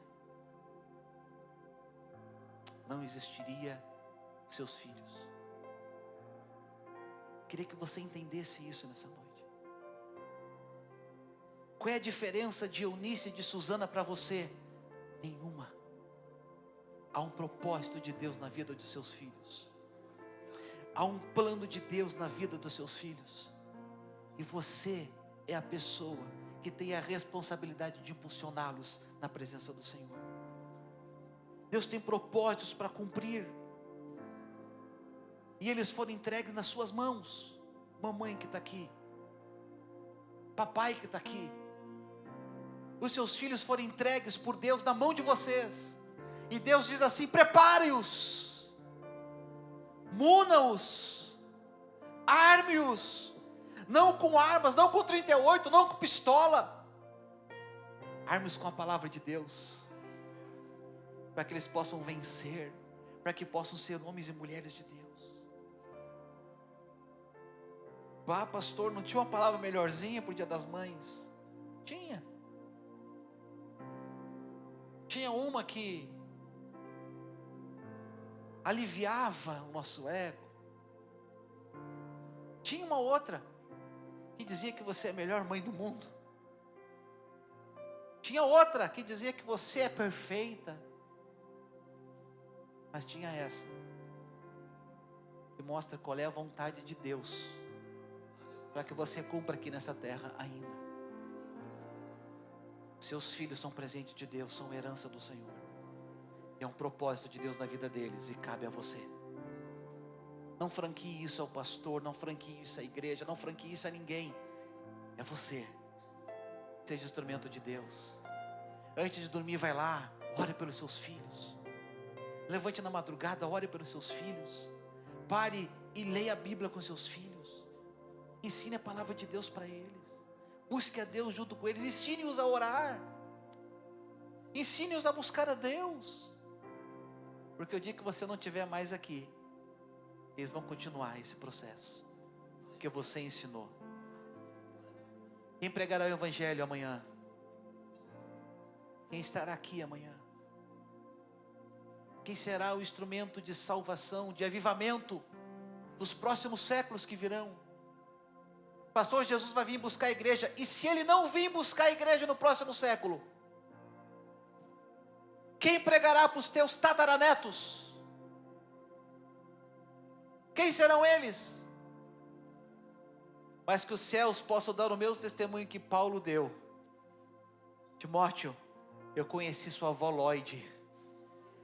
S1: não existiria seus filhos. Queria que você entendesse isso nessa noite. Qual é a diferença de Eunice e de Suzana para você? Nenhuma. Há um propósito de Deus na vida dos seus filhos. Há um plano de Deus na vida dos seus filhos. E você é a pessoa que tem a responsabilidade de impulsioná-los na presença do Senhor. Deus tem propósitos para cumprir. E eles foram entregues nas suas mãos. Mamãe que está aqui, papai que está aqui, os seus filhos foram entregues por Deus na mão de vocês. E Deus diz assim: prepare-os, muna-os, arme-os, não com armas, não com 38, não com pistola, arme-os com a palavra de Deus, para que eles possam vencer, para que possam ser homens e mulheres de Deus. Ah, pastor, não tinha uma palavra melhorzinha para o Dia das Mães? Tinha uma que aliviava o nosso ego. Tinha uma outra que dizia que você é a melhor mãe do mundo. Tinha outra que dizia que você é perfeita. Mas tinha essa que mostra qual é a vontade de Deus para que você cumpra aqui nessa terra ainda. Seus filhos são presente de Deus, são herança do Senhor. É um propósito de Deus na vida deles e cabe a você. Não franquie isso ao pastor, não franquie isso à igreja, não franquie isso a ninguém. É você. Seja instrumento de Deus. Antes de dormir, vai lá, ore pelos seus filhos. Levante na madrugada, ore pelos seus filhos. Pare e leia a Bíblia com seus filhos. Ensine a palavra de Deus para eles. Busque a Deus junto com eles. Ensine-os a orar. Ensine-os a buscar a Deus. Porque o dia que você não estiver mais aqui, eles vão continuar esse processo que você ensinou. Quem pregará o Evangelho amanhã? Quem estará aqui amanhã? Quem será o instrumento de salvação, de avivamento dos próximos séculos que virão? Pastor, Jesus vai vir buscar a igreja. E se Ele não vir buscar a igreja no próximo século? Quem pregará para os teus tataranetos? Quem serão eles? Mas que os céus possam dar o mesmo testemunho que Paulo deu. Timóteo, eu conheci sua avó Lloyd,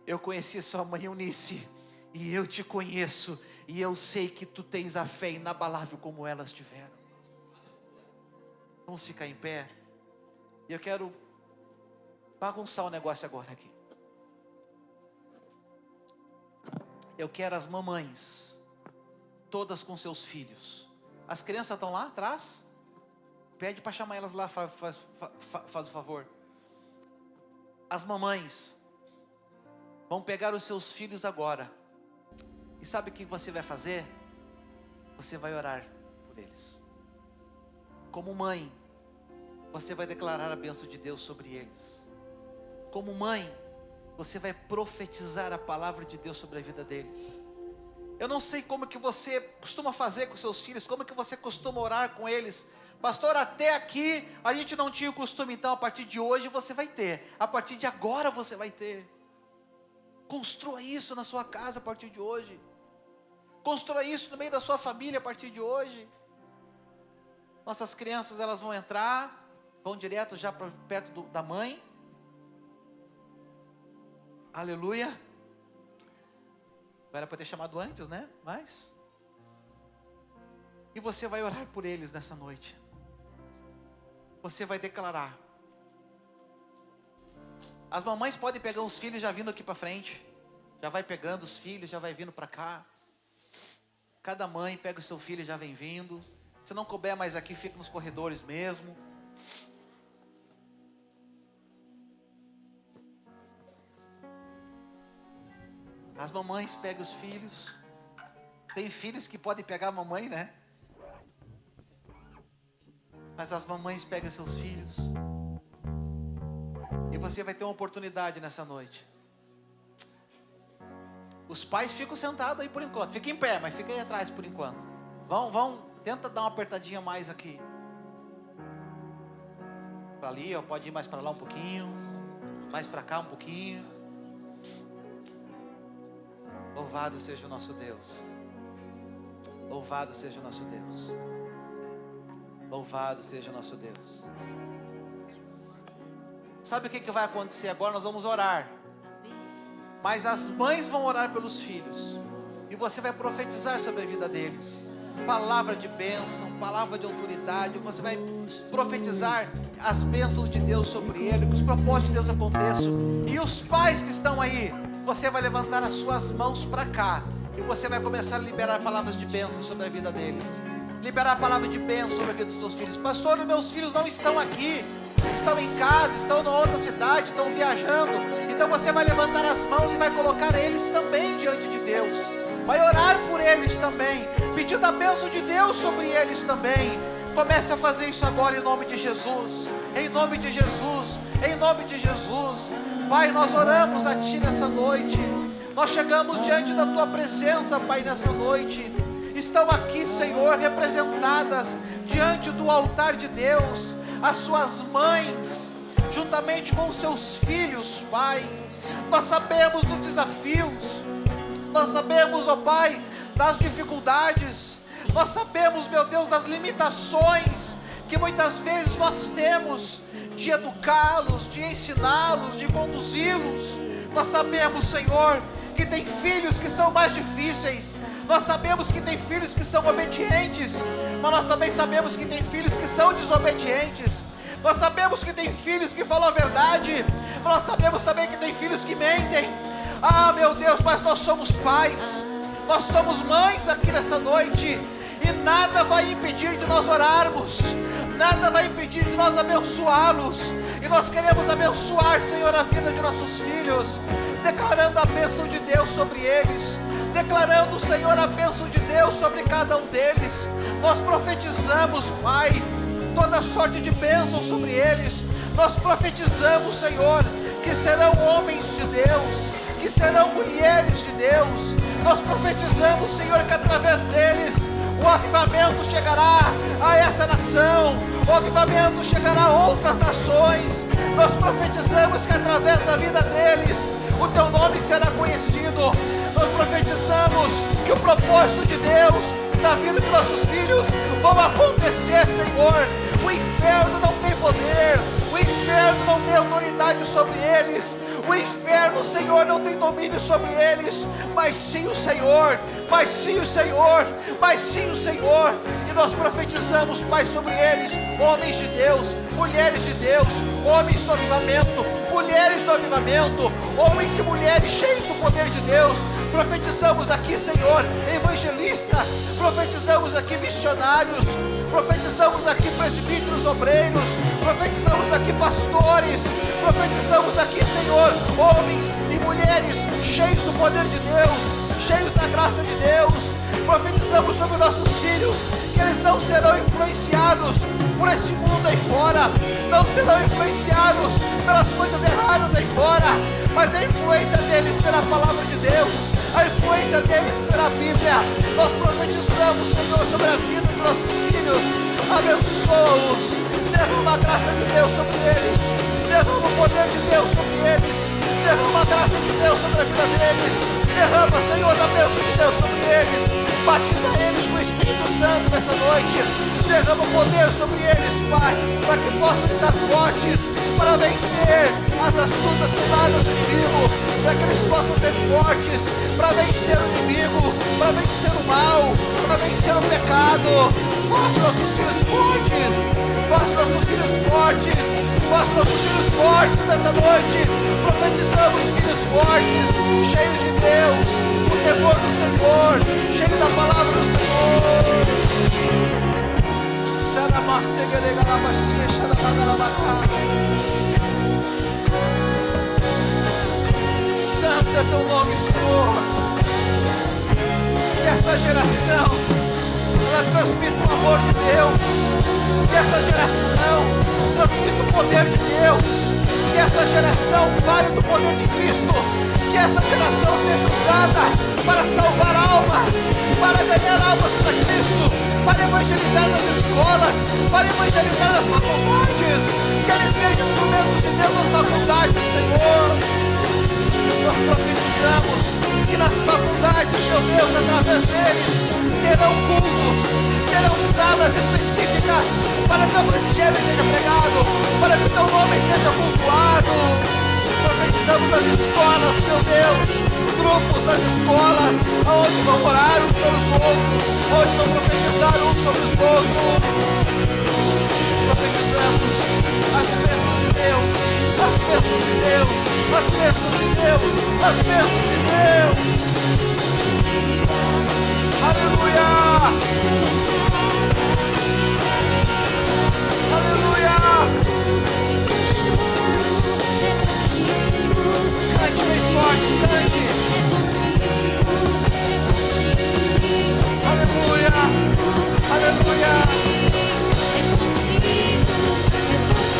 S1: eu conheci sua mãe Eunice, e eu te conheço, e eu sei que tu tens a fé inabalável como elas tiveram. Vamos ficar em pé. E eu quero bagunçar o negócio agora aqui. Eu quero as mamães, todas com seus filhos. As crianças estão lá atrás? Pede para chamar elas lá, faz o favor. As mamães vão pegar os seus filhos agora. E sabe o que você vai fazer? Você vai orar por eles. Como mãe, você vai declarar a bênção de Deus sobre eles. Como mãe, você vai profetizar a palavra de Deus sobre a vida deles. Eu não sei como que você costuma fazer com seus filhos, como que você costuma orar com eles. Pastor, até aqui a gente não tinha o costume, então a partir de hoje você vai ter. A partir de agora você vai ter. Construa isso na sua casa a partir de hoje. Construa isso no meio da sua família a partir de hoje. Nossas crianças, elas vão entrar, vão direto já para perto da mãe. Aleluia. Era para ter chamado antes, né? Mas. E você vai orar por eles nessa noite. Você vai declarar. As mamães podem pegar os filhos já vindo aqui para frente. Já vai pegando os filhos, já vai vindo para cá. Cada mãe pega o seu filho e já vem vindo. Se não couber mais aqui, fica nos corredores mesmo. As mamães pegam os filhos. Tem filhos que podem pegar a mamãe, né? Mas as mamães pegam seus filhos. E você vai ter uma oportunidade nessa noite. Os pais ficam sentados aí por enquanto. Fica em pé, mas fica aí atrás por enquanto. Vão, tenta dar uma apertadinha mais aqui. Para ali, ó, pode ir mais para lá um pouquinho, mais para cá um pouquinho. Louvado seja o nosso Deus. Louvado seja o nosso Deus. Louvado seja o nosso Deus. Sabe o que vai acontecer agora? Nós vamos orar. Mas as mães vão orar pelos filhos. E você vai profetizar sobre a vida deles. Palavra de bênção, palavra de autoridade. Você vai profetizar as bênçãos de Deus sobre ele, que os propósitos de Deus aconteçam. E os pais que estão aí, você vai levantar as suas mãos para cá. E você vai começar a liberar palavras de bênção sobre a vida deles. Liberar a palavra de bênção sobre a vida dos seus filhos. Pastor, meus filhos não estão aqui. Estão em casa, estão em outra cidade, estão viajando. Então você vai levantar as mãos e vai colocar eles também diante de Deus. Vai orar por eles também, pedindo a bênção de Deus sobre eles também. Comece a fazer isso agora em nome de Jesus. Em nome de Jesus, em nome de Jesus. Pai, nós oramos a Ti nessa noite. Nós chegamos diante da Tua presença, Pai, nessa noite. Estão aqui, Senhor, representadas diante do altar de Deus as suas mães, juntamente com os seus filhos, Pai. Nós sabemos dos desafios, nós sabemos, ó Pai, das dificuldades, nós sabemos, meu Deus, das limitações que muitas vezes nós temos de educá-los, de ensiná-los, de conduzi-los. Nós sabemos, Senhor, que tem filhos que são mais difíceis. Nós sabemos que tem filhos que são obedientes, mas nós também sabemos que tem filhos que são desobedientes. Nós sabemos que tem filhos que falam a verdade, mas nós sabemos também que tem filhos que mentem. Ah, meu Deus, mas nós somos pais, nós somos mães aqui nessa noite, e nada vai impedir de nós orarmos, nada vai impedir de nós abençoá-los. E nós queremos abençoar, Senhor, a vida de nossos filhos, declarando a bênção de Deus sobre eles, declarando, Senhor, a bênção de Deus sobre cada um deles. Nós profetizamos, Pai, toda sorte de bênção sobre eles. Nós profetizamos, Senhor, que serão homens de Deus, que serão mulheres de Deus. Nós profetizamos, Senhor, que através deles o avivamento chegará a essa nação, o avivamento chegará a outras nações. Nós profetizamos que através da vida deles o Teu nome será conhecido. Nós profetizamos que o propósito de Deus na vida de nossos filhos vão acontecer, Senhor. O inferno não tem poder, o inferno não tem autoridade sobre eles, o inferno, Senhor, não tem domínio sobre eles, mas sim o Senhor, mas sim o Senhor, mas sim o Senhor. E nós profetizamos, Pai, sobre eles, homens de Deus, mulheres de Deus, homens do avivamento, mulheres do avivamento, homens e mulheres cheios do poder de Deus. Profetizamos aqui, Senhor, evangelistas, profetizamos aqui missionários, profetizamos aqui presbíteros, obreiros, profetizamos aqui pastores, profetizamos aqui, Senhor, homens e mulheres cheios do poder de Deus, cheios da graça de Deus. Profetizamos sobre nossos filhos que eles não serão influenciados por esse mundo aí fora, não serão influenciados pelas coisas erradas aí fora, mas a influência deles será a palavra de Deus, a influência deles será a Bíblia. Nós profetizamos, Senhor, sobre a vida de nossos filhos. Abençoa-os, derrama a graça de Deus sobre eles, derrama o poder de Deus sobre eles, derrama a graça de Deus sobre a vida deles, derrama, Senhor, a bênção de Deus sobre eles. Batiza eles com o Espírito Santo nessa noite, derrama o poder sobre eles, Pai, para que possam estar fortes para vencer as astutas ciladas do inimigo, para que eles possam ser fortes para vencer o inimigo, para vencer o mal, para vencer o pecado. Faça nossos filhos fortes, faça nossos filhos fortes, faça nossos filhos fortes nessa noite. Profetizamos filhos fortes, cheios de Deus, o temor do Senhor, cheios da palavra do Senhor. Santo é Teu nome, Senhor. Que esta geração ela transmite o amor de Deus, que essa geração transmite o poder de Deus, que essa geração fale do poder de Cristo, Que essa geração seja usada para salvar almas, para ganhar almas para Cristo, para evangelizar nas escolas, para evangelizar nas faculdades. Que eles sejam instrumentos de Deus nas faculdades, Senhor. Nós profetizamos que nas faculdades, meu Deus, através deles, terão cultos, terão salas específicas para que o Evangelho seja pregado, para que o teu nome seja cultuado. Profetizamos nas escolas, meu Deus, grupos nas escolas, onde vão orar uns pelos outros, onde vão profetizar uns sobre os outros. Profetizamos as bênçãos de Deus, as bênçãos de Deus, as bênçãos de Deus, as bênçãos de Deus. Aleluia! Aleluia! Cante mais forte, cante! Aleluia! Aleluia!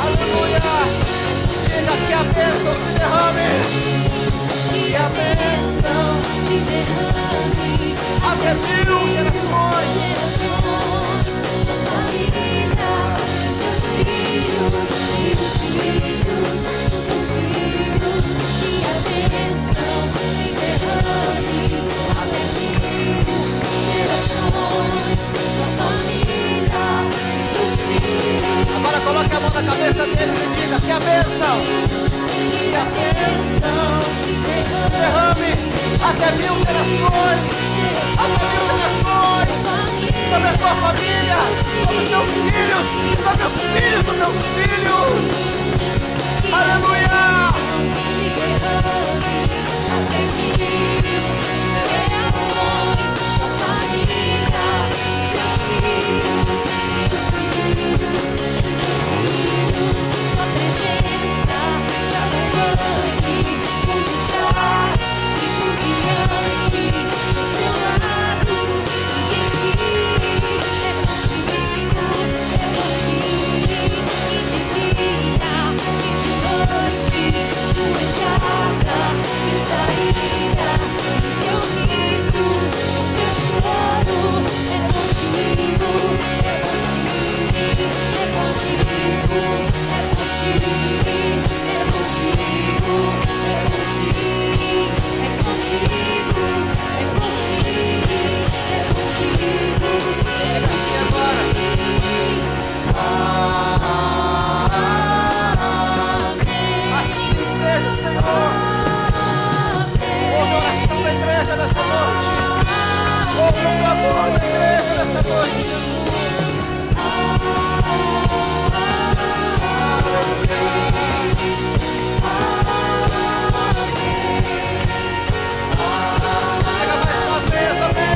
S1: Aleluia! Diga que a bênção se derrame! Que a bênção se derrame! Até 1000 gerações! Da família, dos filhos e dos filhos dos filhos. Que a bênção se derrame! Até 1000 gerações da família, dos filhos. Agora coloque a mão na cabeça deles e diga que a bênção se derrame até 1000 gerações, até 1000 gerações, sobre a tua família, sobre os teus filhos, sobre os filhos dos teus filhos. Aleluia! Se derrame até 1000 gerações da família, dos filhos e dos filhos dos filhos. Sua presença te acompanhe por detrás e por diante, do teu lado e em ti. É contigo, e de dia e de noite, tua entrada e saída, teu riso, teu choro. É contigo, é contigo, é contigo, é contigo, é contigo, é contigo, é contigo, é contigo, é contigo, é contigo. Assim seja, Senhor. Ouve a oração da igreja nessa noite. Ouve o clamor da igreja nessa noite, Jesus. Pega mais uma vez, amém.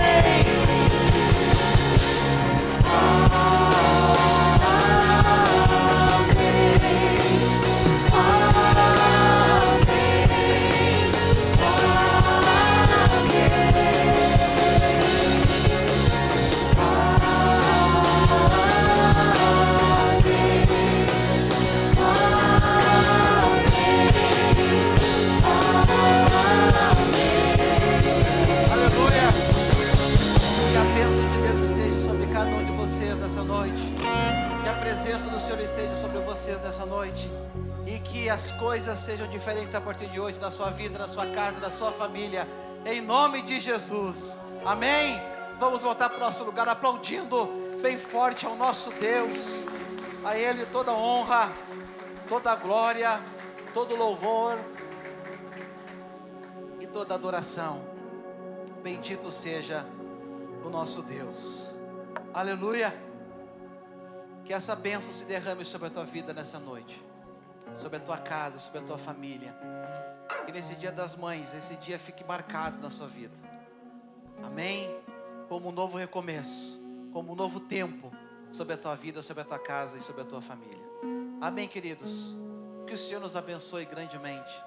S1: Aleluia. Que a bênção de Deus esteja sobre cada um de vocês nessa noite. Que a presença do Senhor esteja sobre vocês nessa noite. E que as coisas sejam diferentes a partir de hoje na sua vida, na sua casa, na sua família. Em nome de Jesus. Amém? Vamos voltar para o nosso lugar aplaudindo bem forte ao nosso Deus. A Ele toda honra, toda glória, todo louvor e toda adoração. Bendito seja o nosso Deus. Aleluia. Que essa bênção se derrame sobre a tua vida nessa noite, sobre a tua casa, sobre a tua família. E nesse dia das mães, esse dia fique marcado na sua vida. Amém? Como um novo recomeço, como um novo tempo sobre a tua vida, sobre a tua casa e sobre a tua família. Amém, queridos? Que o Senhor nos abençoe grandemente.